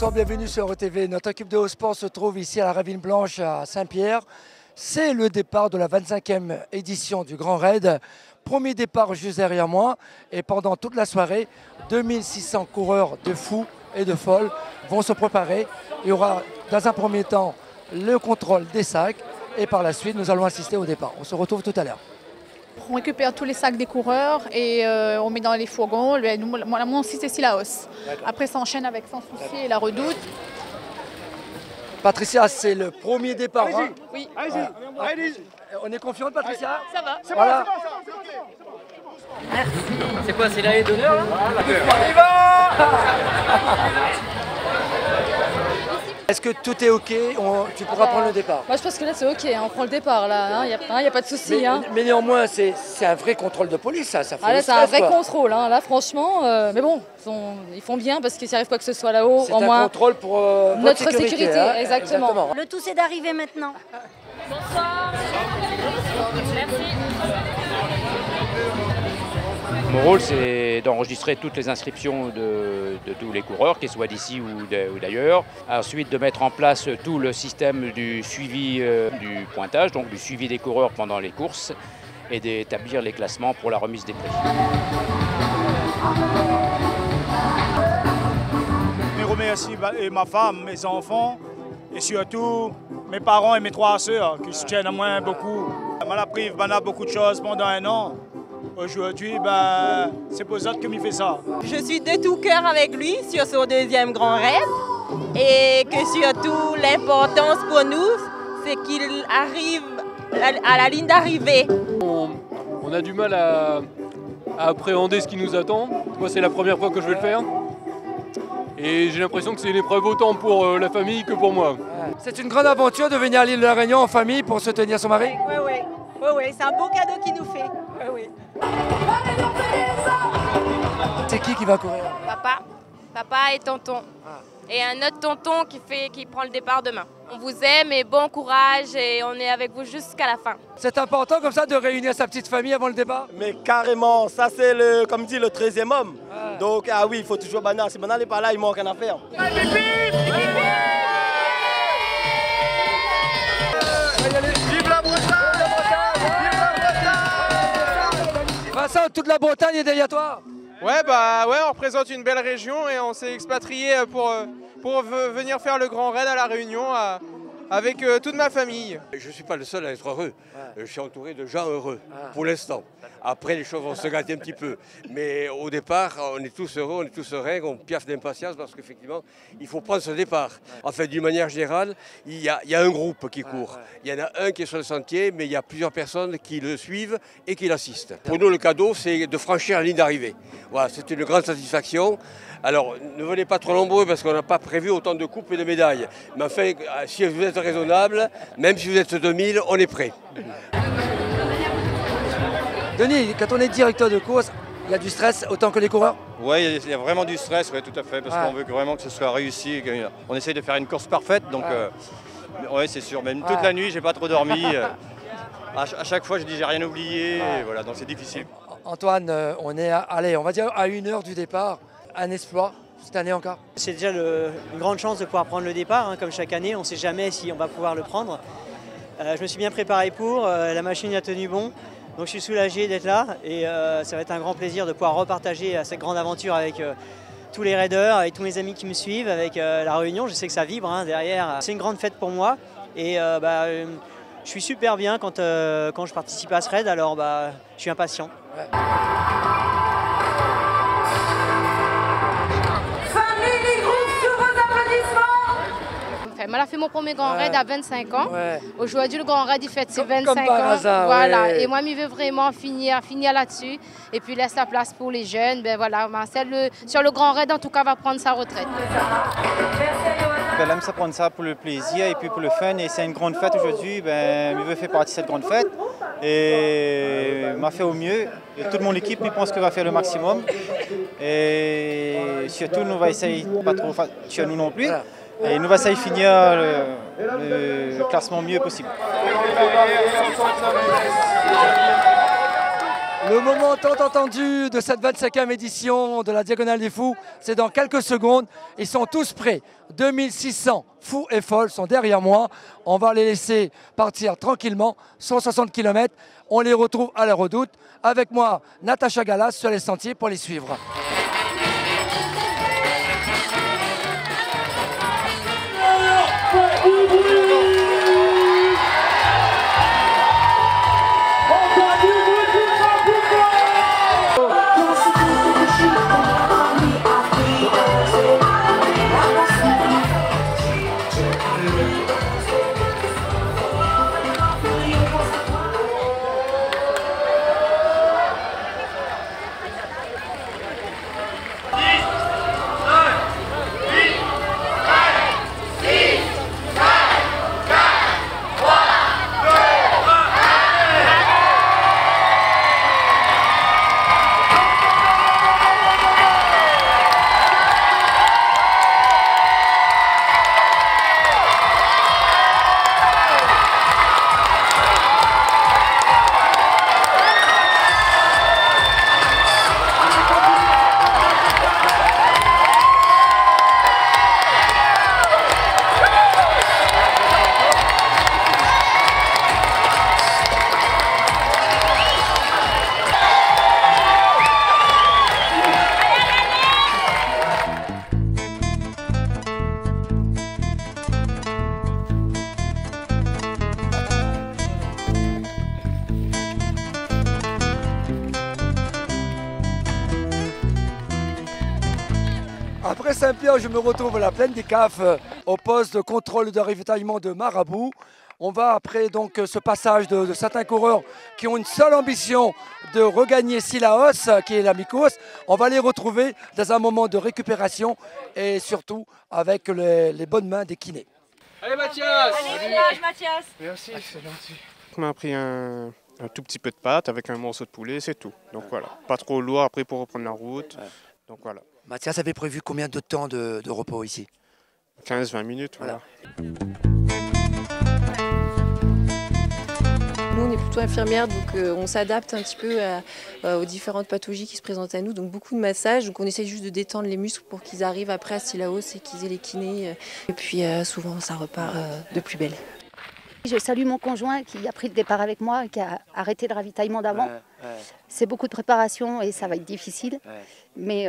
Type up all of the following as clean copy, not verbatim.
Bonsoir, bienvenue sur ETV. Notre équipe de haut sport se trouve ici à la Ravine Blanche à Saint-Pierre. C'est le départ de la 25e édition du Grand Raid. Premier départ juste derrière moi. Et pendant toute la soirée, 2600 coureurs de fous et de folles vont se préparer. Il y aura dans un premier temps le contrôle des sacs. Et par la suite, nous allons assister au départ. On se retrouve tout à l'heure. On récupère tous les sacs des coureurs et on met dans les fourgons. Mon site c'est Sillaos. Après, ça enchaîne avec Sans Souci et la Redoute. Patricia, c'est le premier départ. Hein? Oui. Allez-y. On est confiante, Patricia? Ça va. Voilà. C'est quoi, c'est l'arrêt d'honneur là? On y va. Est-ce que tout est OK? Tu pourras prendre le départ? Moi, je pense que là, c'est OK. Hein, on prend le départ. Là, il n'y a pas de souci. Mais néanmoins, c'est un vrai contrôle de police. Ça fait là, le c'est un vrai quoi. contrôle. Hein. Là, franchement. Mais bon, ils font bien parce qu'il arrive quoi que ce soit là-haut. C'est un contrôle pour notre sécurité. Hein, exactement. Le tout, c'est d'arriver maintenant. Bonsoir. Merci. Mon rôle, c'est d'enregistrer toutes les inscriptions de tous les coureurs, qu'ils soient d'ici ou d'ailleurs. Ensuite, de mettre en place tout le système du suivi du pointage, donc du suivi des coureurs pendant les courses, et d'établir les classements pour la remise des prix. Je remercie ma femme, mes enfants, et surtout mes parents et mes 3 sœurs qui soutiennent à moi beaucoup. On a appris beaucoup de choses pendant un an. Aujourd'hui, c'est pour ça que je fais ça. Je suis de tout cœur avec lui sur son deuxième grand rêve et que surtout l'importance pour nous, c'est qu'il arrive à la ligne d'arrivée. On a du mal à appréhender ce qui nous attend. Moi, c'est la première fois que je vais le faire. Et j'ai l'impression que c'est une épreuve autant pour la famille que pour moi. C'est une grande aventure de venir à l'île de la Réunion en famille pour soutenir son mari? Oui, c'est un beau cadeau qu'il nous fait. Oui. C'est qui va courir? Papa et tonton. Et un autre tonton qui prend le départ demain. On vous aime et bon courage et on est avec vous jusqu'à la fin. C'est important comme ça de réunir sa petite famille avant le départ? Mais carrément, ça c'est comme dit le 13e homme. Donc oui, il faut toujours Bana. Si Bana n'est pas là, il manque une affaire. Vive la Bretagne! Vincent, toute la Bretagne est derrière toi? Ouais, on représente une belle région et on s'est expatrié pour venir faire le Grand Raid à La Réunion avec toute ma famille. Je ne suis pas le seul à être heureux. Je suis entouré de gens heureux, pour l'instant. Après, les choses vont se gâter un petit peu. Mais au départ, on est tous heureux, on est tous sereins, on piaffe d'impatience parce qu'effectivement, il faut prendre ce départ. En fait, d'une manière générale, il y a un groupe qui court. Il y en a un qui est sur le sentier, mais il y a plusieurs personnes qui le suivent et qui l'assistent. Pour nous, le cadeau, c'est de franchir la ligne d'arrivée. Voilà, c'est une grande satisfaction. Alors, ne venez pas trop nombreux parce qu'on n'a pas prévu autant de coupes et de médailles. Mais enfin, si vous êtes raisonnable, même si vous êtes 2000, on est prêt. Denis, quand on est directeur de course, il y a du stress autant que les coureurs? Oui, il y a vraiment du stress, oui, tout à fait, parce qu'on veut vraiment que ce soit réussi. On essaye de faire une course parfaite, donc oui, c'est sûr. Même toute la nuit, j'ai pas trop dormi. À chaque fois, je dis j'ai rien oublié, et voilà, donc c'est difficile. Antoine, on est on va dire à 1 heure du départ. Un exploit cette année encore? C'est déjà une grande chance de pouvoir prendre le départ, comme chaque année. On ne sait jamais si on va pouvoir le prendre. Je me suis bien préparé pour, la machine a tenu bon. Donc je suis soulagé d'être là et ça va être un grand plaisir de pouvoir repartager cette grande aventure avec tous les raiders et tous mes amis qui me suivent, avec la Réunion. Je sais que ça vibre derrière. C'est une grande fête pour moi et je suis super bien quand je participe à ce raid, alors je suis impatient. Elle a fait mon premier grand raid à 25 ans. Aujourd'hui, le grand raid, il fête ses 25 comme par ans. hasard, voilà. Et moi, je veux vraiment finir là-dessus. Et puis, laisse la place pour les jeunes. Voilà. Marcel, sur le grand raid, en tout cas, va prendre sa retraite. Elle aime ça prendre ça pour le plaisir et puis pour le fun. Et c'est une grande fête aujourd'hui. Il veut faire partie de cette grande fête. Et il m'a fait au mieux. Et toute mon équipe, il pense qu'il va faire le maximum. Et surtout, nous, on va essayer, pas trop chez nous non plus. Et nous va essayer de finir le classement mieux possible. Le moment tant attendu de cette 25e édition de la Diagonale des Fous, c'est dans quelques secondes. Ils sont tous prêts. 2600 fous et folles sont derrière moi. On va les laisser partir tranquillement, 160 km. On les retrouve à la Redoute. Avec moi, Natacha Galas sur les sentiers pour les suivre. Après Saint-Pierre, je me retrouve à la plaine des CAF, au poste de contrôle de ravitaillement de Marabout. On va après donc ce passage de certains coureurs qui ont une seule ambition de regagner Sillaos, qui est la Mycos. On va les retrouver dans un moment de récupération et surtout avec les bonnes mains des kinés. Allez Mathias! Allez, courage Mathias! Merci, c'est gentil. On m'a pris un tout petit peu de pâte avec un morceau de poulet, c'est tout. Donc voilà, pas trop lourd après pour reprendre la route. Donc voilà. Mathias avait prévu combien de temps de repos ici? 15-20 minutes, voilà. Nous, on est plutôt infirmières, donc on s'adapte un petit peu aux différentes pathologies qui se présentent à nous. Donc beaucoup de massages, donc on essaie juste de détendre les muscles pour qu'ils arrivent après à Sillaos et qu'ils aient les kinés. Et puis souvent, ça repart de plus belle. Je salue mon conjoint qui a pris le départ avec moi et qui a arrêté le ravitaillement d'avant. C'est beaucoup de préparation et ça va être difficile. Mais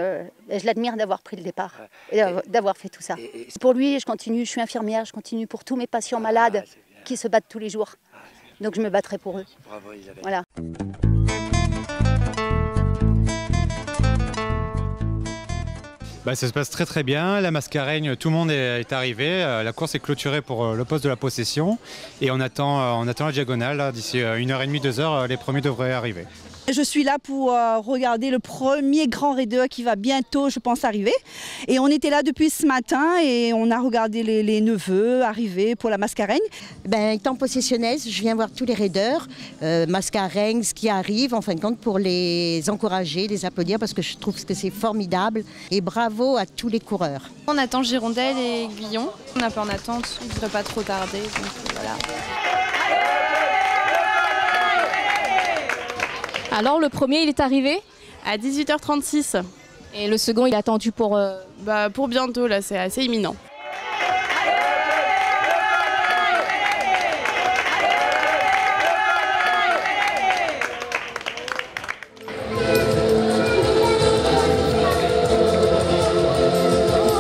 je l'admire d'avoir pris le départ et d'avoir fait tout ça. Pour lui, je continue, je suis infirmière, je continue pour tous mes patients malades qui se battent tous les jours. Donc je me battrai pour eux. Bravo Isabelle. Voilà. Ça se passe très très bien, la Mascareigne, tout le monde est arrivé, la course est clôturée pour le poste de la possession et on attend la diagonale, d'ici 1h30, 2h, les premiers devraient arriver. Je suis là pour regarder le premier grand raider qui va bientôt, je pense, arriver. Et on était là depuis ce matin et on a regardé les neveux arriver pour la Mascareigne. Étant possessionnaise, je viens voir tous les raiders, Mascareigne, ce qui arrive, en fin de compte, pour les encourager, les applaudir, parce que je trouve que c'est formidable. Et bravo à tous les coureurs. On attend Girondelle et Guillon. On est un peu en attente, il ne devrait pas trop tarder. Donc voilà. Alors le premier il est arrivé à 18h36 et le second il est attendu pour pour bientôt, là c'est assez imminent.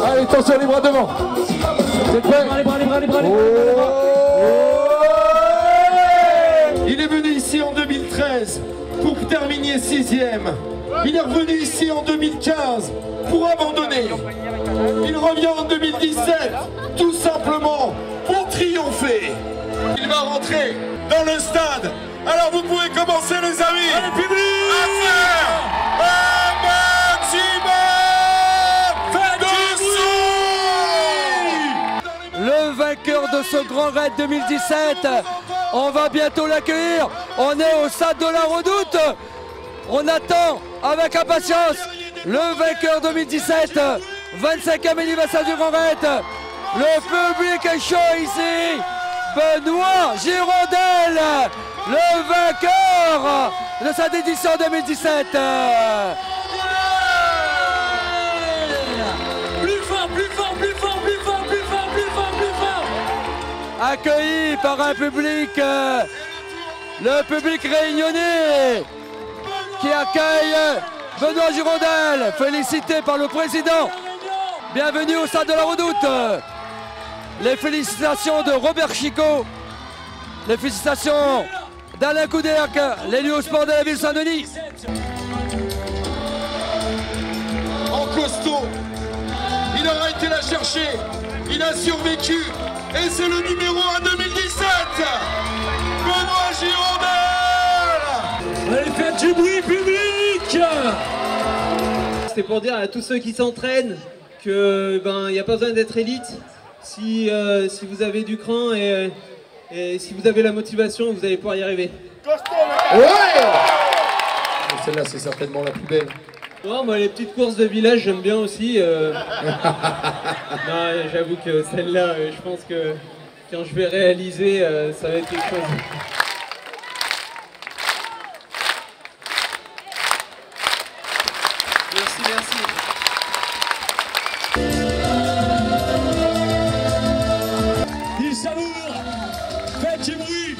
Allez, attention les bras devant. Vous êtes prêts? Les bras. Il est venu ici en 2013 pour terminer 6e. Il est revenu ici en 2015 pour abandonner. Il revient en 2017 tout simplement pour triompher. Il va rentrer dans le stade. Alors vous pouvez commencer les amis à faire un maximum de son. Le vainqueur de ce Grand Raid 2017, on va bientôt l'accueillir. On est au stade de la Redoute. On attend avec impatience le vainqueur 2017, 25e anniversaire du Grand Raid. Le public est chaud ici. Benoît Girondelle, le vainqueur de cette édition 2017. Plus fort, plus fort, plus fort, plus fort, plus fort, plus fort, plus fort. Accueilli par un public, le public réunionnais qui accueille Benoît Girondel, félicité par le président. Bienvenue au stade de la Redoute. Les félicitations de Robert Chicot, les félicitations d'Alain Couderc, l'élu au sport de la ville Saint-Denis. En costaud, il aura été la chercher, il a survécu et c'est le numéro 1 2017, Benoît Girondel. Allez, faites du bruit public. C'est pour dire à tous ceux qui s'entraînent que il n'y a pas besoin d'être élite. Si vous avez du cran et si vous avez la motivation, vous allez pouvoir y arriver. Ouais. Celle-là, c'est certainement la plus belle. Non, moi, les petites courses de village, j'aime bien aussi. Non, j'avoue que celle-là, je pense que quand je vais réaliser, ça va être quelque chose. Merci, merci. Il savoure. Faites du bruit.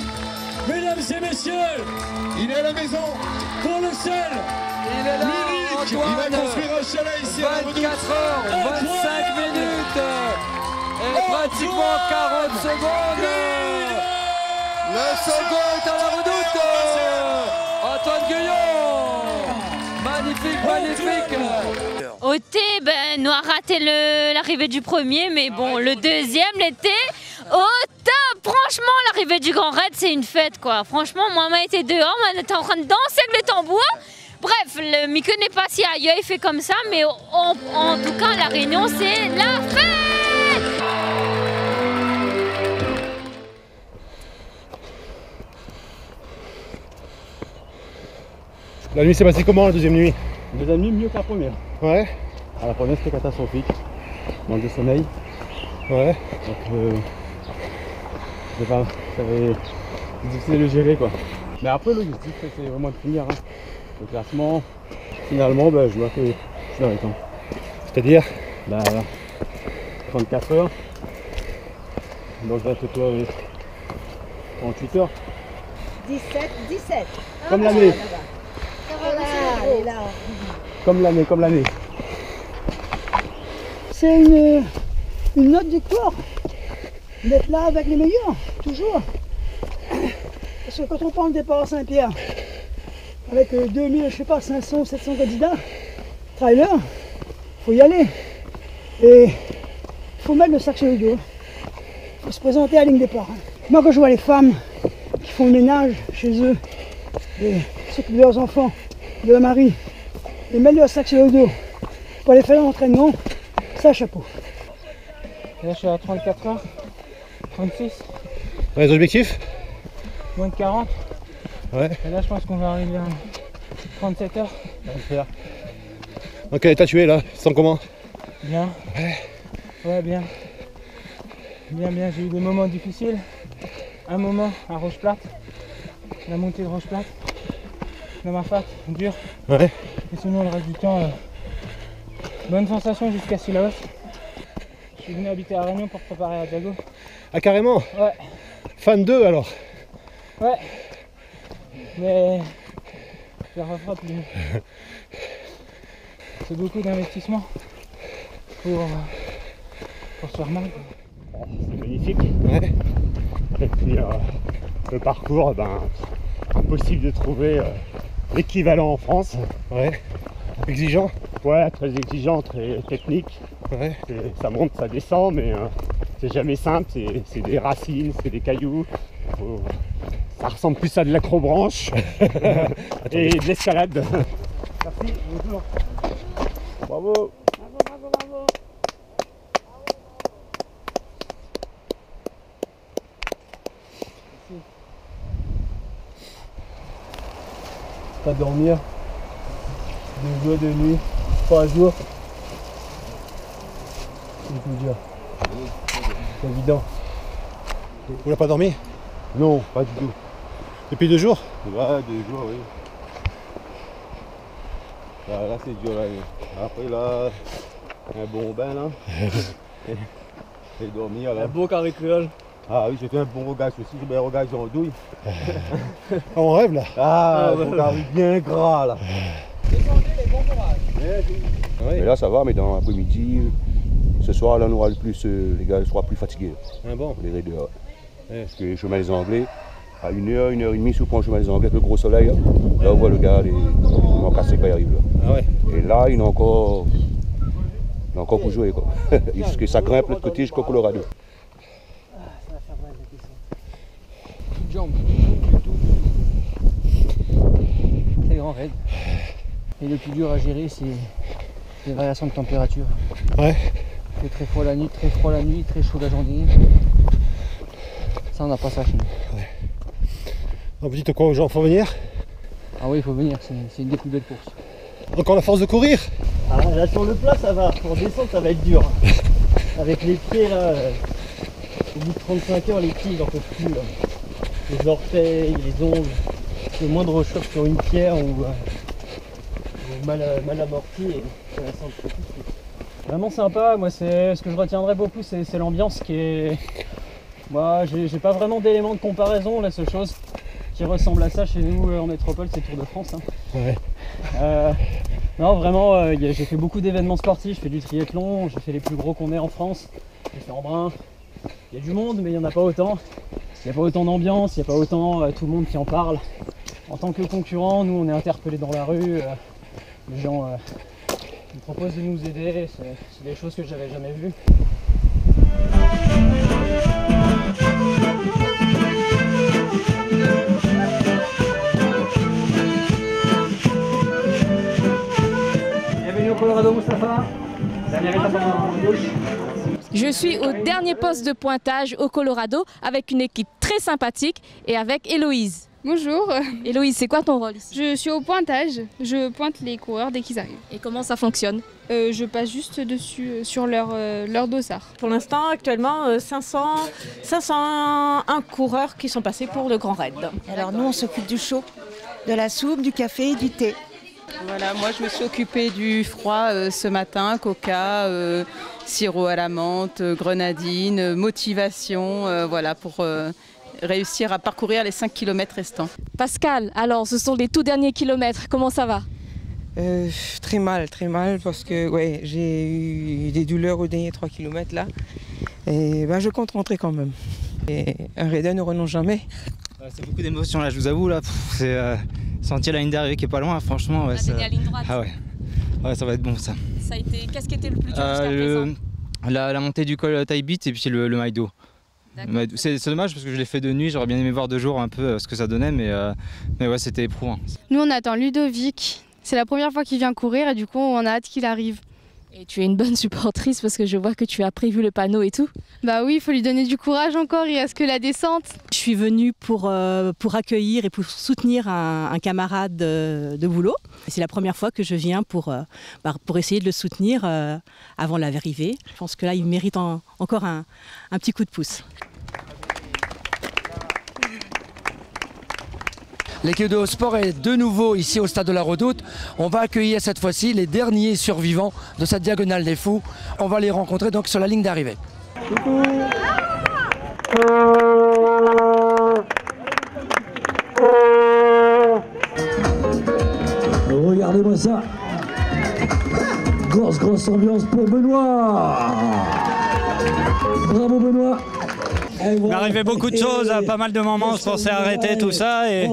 Mesdames et messieurs. Il est à la maison. Pour le seul. Il est là, il va construire un chalet ici à la Redoute. 24 heures, 25 minutes et pratiquement 40 secondes. Le second est à la Redoute. Antoine Guyon. Magnifique, magnifique. Oté, nous a raté l'arrivée du premier, mais bon, le deuxième l'était au top. Franchement, l'arrivée du Grand Raid, c'est une fête, quoi. Franchement, moi, on était dehors, on était en train de danser avec le tambour. Bref, je ne connais pas si ailleurs il fait comme ça, mais en tout cas, la Réunion, c'est la fête. La nuit s'est passée comment, la deuxième nuit? La deuxième nuit, mieux que la première. Ouais. La première, c'était catastrophique. Manque de sommeil. Ouais. Donc, ça va être difficile de le gérer, quoi. Mais après, l'objectif, c'est vraiment de finir. Hein. Le classement, finalement, je vois que je suis dans les temps. C'est-à-dire 34 heures. Donc, je vais être toi 38 heures. 17. Comme l'année. Elle est là. Comme l'année. C'est une note victoire d'être là avec les meilleurs, toujours. Parce que quand on prend le départ à Saint-Pierre, avec 2000, je sais pas, 500 ou 700 candidats, trailers, il faut y aller. Et il faut mettre le sac sur le dos. Il faut se présenter à la ligne départ. Moi, quand je vois les femmes qui font le ménage chez eux, et s'occupent de leurs enfants, de leur mari, et mettre leur sac sur le dos pour aller faire l'entraînement, ça, chapeau. Là, je suis à 34 heures, 36. Les objectifs? Moins de 40. Ouais. Et là, je pense qu'on va arriver à 37 heures. Dans quel état tu es là? Tu te sens comment? Bien. Ouais, bien. Bien. J'ai eu des moments difficiles. Un moment à Roche-Plate. La montée de Roche-Plate. Dans ma fac, dur. Ouais. Et sinon, le reste du temps, bonne sensation jusqu'à Sillaos. Je suis venu habiter à Réunion pour préparer à Diago. Ah, carrément? Ouais. Fan 2 alors? Ouais. Mais ça refera plus. C'est beaucoup d'investissement pour se faire mal. C'est magnifique. Ouais. Et puis le parcours, impossible de trouver l'équivalent en France. Ouais. Exigeant? Ouais, très exigeant, très technique. Ouais. Ça monte, ça descend, mais c'est jamais simple. C'est des racines, c'est des cailloux. Ça ressemble plus à de l'acrobranche et de l'escalade. Merci, bonjour. Bravo. Bravo. Pas dormir. 2 jours de nuit, 3 jours. C'est plus dur. C'est évident. Vous n'avez pas dormi? Non, pas du tout. Depuis 2 jours? Ouais, 2 jours, oui. Là c'est dur là. Après là, un bon bain là. Et dormir là. Un beau carré créole. Ah oui, j'ai fait un bon regage aussi, j'ai un regage en douille. On rêve là. Ah, bon carré bien gras là. Descendez les bons courage. Mais là ça va, mais dans l'après-midi, ce soir là on aura le plus, les gars seront plus fatigués. Ah bon. Les raideurs. Parce que le chemin des Anglais, à 1h30, si on prend le chemin des Anglais avec le gros soleil, là on voit le gars, les vont casser quand il arrive là. Ah ouais. Et là il y a encore pour jouer quoi. Jusque ça grimpe de l'autre côté jusqu'au Colorado. Jambes. C'est grand raid. Et le plus dur à gérer, c'est les variations de température. Ouais. Il fait très froid la nuit, très chaud la journée. Ça, on n'a pas ça chez nous. Ouais. Vous dites quoi aux gens, faut venir? Ah oui, il faut venir, c'est une des plus belles courses. Encore la force de courir? Ah, là sur le plat, ça va. Pour descendre, ça va être dur. Avec les pieds là, au bout de 35 heures, les pieds ils en peuvent plus. Là. Les orteils, les ongles, le moindre choc sur une pierre ou mal amorti et ça va sentir tout de suite. Vraiment sympa, moi c'est ce que je retiendrai beaucoup, c'est l'ambiance qui est. Moi j'ai pas vraiment d'éléments de comparaison, la seule chose qui ressemble à ça chez nous en métropole, c'est Tour de France. Hein. Ouais. Non vraiment, j'ai fait beaucoup d'événements sportifs, je fais du triathlon, j'ai fait les plus gros qu'on ait en France, j'ai fait en brun. Il y a du monde mais il n'y en a pas autant. Il n'y a pas autant d'ambiance, il n'y a pas autant tout le monde qui en parle. En tant que concurrent, nous on est interpellés dans la rue, les gens nous proposent de nous aider, c'est des choses que j'avais jamais vues. Bienvenue au Colorado, Moustapha. Dernière étape à gauche. Je suis au dernier poste de pointage au Colorado avec une équipe très sympathique et avec Héloïse. Bonjour. Héloïse, c'est quoi ton rôle ici? Je suis au pointage, je pointe les coureurs dès qu'ils arrivent. Et comment ça fonctionne? Je passe juste dessus sur leur dossard. Pour l'instant, actuellement, 501 coureurs qui sont passés pour le Grand Raid. Alors nous, on s'occupe du chaud, de la soupe, du café et du thé. Voilà, moi je me suis occupée du froid ce matin, coca, sirop à la menthe, grenadine, motivation, voilà, pour réussir à parcourir les 5 km restants. Pascal, alors ce sont les tout derniers kilomètres, comment ça va? Très mal parce que ouais, j'ai eu des douleurs aux derniers 3 km là. Et ben, je compte rentrer quand même. Et un raider ne renonce jamais. C'est beaucoup d'émotions là, je vous avoue là. C'est sentir la ligne d'arrivée qui est pas loin, franchement. Ouais, c'est la ligne droite. Ah ouais. Ouais, ça va être bon ça. Ça a été. Qu'est-ce qui était le plus dur jusqu'à présent? La montée du col Taibit et puis le Maïdo. C'est dommage parce que je l'ai fait de nuit, j'aurais bien aimé voir de jour un peu ce que ça donnait, mais ouais, c'était éprouvant. Nous on attend Ludovic, c'est la première fois qu'il vient courir et du coup on a hâte qu'il arrive. Et tu es une bonne supportrice parce que je vois que tu as prévu le panneau et tout. Bah oui, il faut lui donner du courage encore, il reste que la descente. Je suis venue pour accueillir et pour soutenir un camarade de boulot. C'est la première fois que je viens pour essayer de le soutenir avant l'arrivée. Je pense que là, il mérite encore un petit coup de pouce. L'équipe de Haut Sport est de nouveau ici au stade de la Redoute. On va accueillir cette fois-ci les derniers survivants de cette diagonale des fous. On va les rencontrer donc sur la ligne d'arrivée. Regardez-moi ça. Grosse ambiance pour Benoît. Bravo Benoît. Il m'est arrivé beaucoup de choses, pas mal de moments, je pensais arrêter tout ça et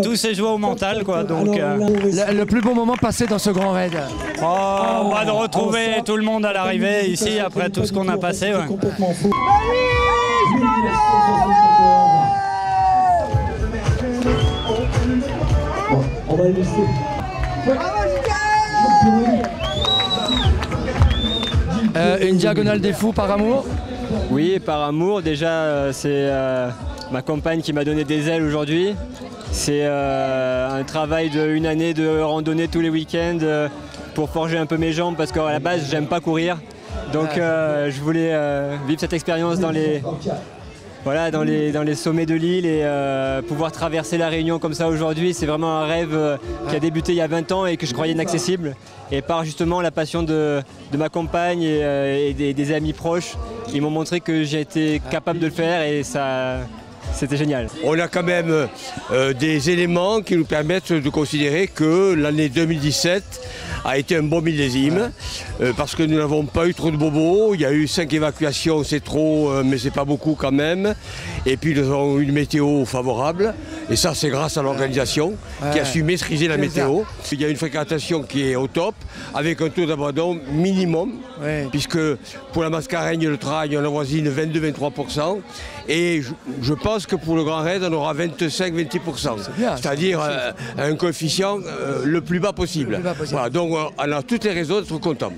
tout s'est joué au mental quoi. Donc, le plus beau moment passé dans ce grand raid. De retrouver tout le monde à l'arrivée ici après tout ce qu'on a passé. Ouais. Complètement fou. On va laisser. Une diagonale des fous par amour? Oui, par amour. Déjà, c'est ma compagne qui m'a donné des ailes aujourd'hui. C'est un travail d'une année de randonnée tous les week-ends pour forger un peu mes jambes parce qu'à la base, j'aime pas courir. Donc, je voulais vivre cette expérience dans les voilà, dans les sommets de l'île et pouvoir traverser la Réunion comme ça aujourd'hui, c'est vraiment un rêve qui a débuté il y a 20 ans et que je croyais inaccessible. Et par justement la passion de ma compagne et des amis proches, ils m'ont montré que j'ai été capable de le faire et ça, c'était génial. On a quand même des éléments qui nous permettent de considérer que l'année 2017 a été un bon millésime parce que nous n'avons pas eu trop de bobos. Il y a eu 5 évacuations, c'est trop, mais c'est pas beaucoup quand même. Et puis nous avons eu une météo favorable. Et ça, c'est grâce à l'organisation qui a su maîtriser la météo. Il y a une fréquentation qui est au top, avec un taux d'abandon minimum, puisque pour la Mascareigne et le Trail, on avoisine 22-23%. Et je pense que pour le Grand Raid, on aura 25-26%. C'est-à-dire un coefficient le plus bas possible. Voilà, donc on a toutes les raisons d'être contents.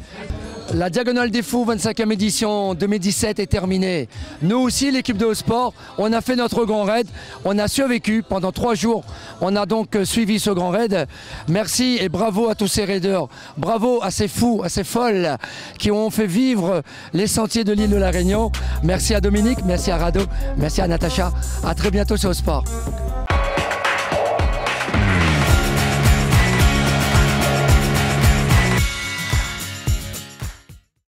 La Diagonale des Fous, 25e édition 2017 est terminée. Nous aussi, l'équipe de Haut-Sport, on a fait notre grand raid. On a survécu pendant 3 jours. On a donc suivi ce grand raid. Merci et bravo à tous ces raiders. Bravo à ces fous, à ces folles qui ont fait vivre les sentiers de l'île de la Réunion. Merci à Dominique, merci à Rado, merci à Natacha. À très bientôt sur Haut-Sport.